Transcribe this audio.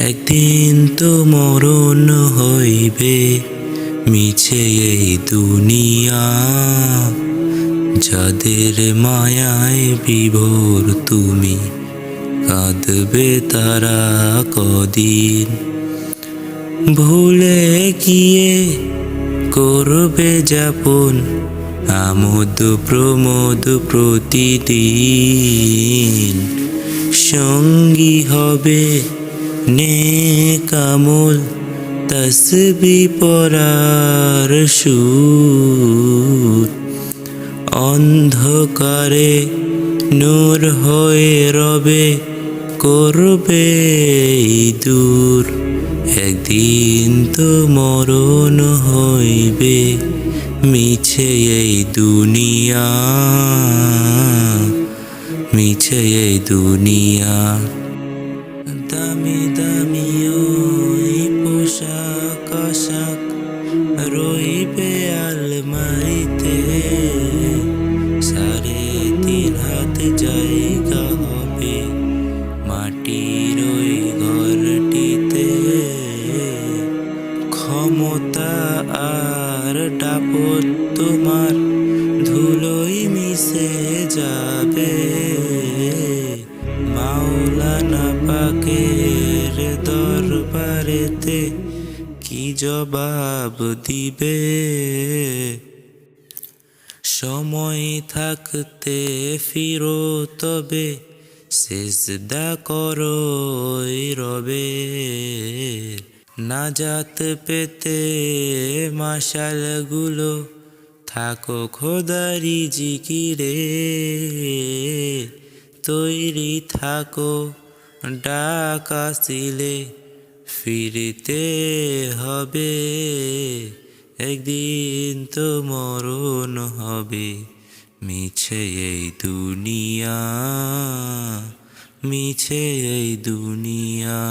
একদিন তো মরণ হইবে, মিছে এই দুনিয়া। যাদের মায়ায় বিভোর তুমি, কাঁদবে তারা কদিন। ভুলে গিয়ে করবে যাপন আমোদ প্রমোদ প্রতিদিন। সঙ্গী হবে নেক আমল, তসবিহ পড়ার সুর। অন্ধকারে নূর হয়ে রবে, করবে দূর। একদিন তো মরণ হইবে, মিছে এই দুনিয়া, মিছে এই দুনিয়া। দামি দামি ওই পোশাক আশাক রইবে আলমারিতে, 3.5 হাত জায়গা হবে মাটির ওই ঘরটিতে। ক্ষমতা আর দাপট তোমার ধুলোই মিশে যাবে। মাওলানা পাকের দরবারেতে কি জবাব দিবে? সময় থাকতে ফিরো তবে, সিজদা করো ওই রবের। নাজাত পেতে মাশালগুলো থাকো খোদারি জিকিরে। তৈরি থাকো ডাক আসিলে ফিরতে হবে। একদিন তো মরণ হবে, মিছে এই দুনিয়া, মিছে এই দুনিয়া।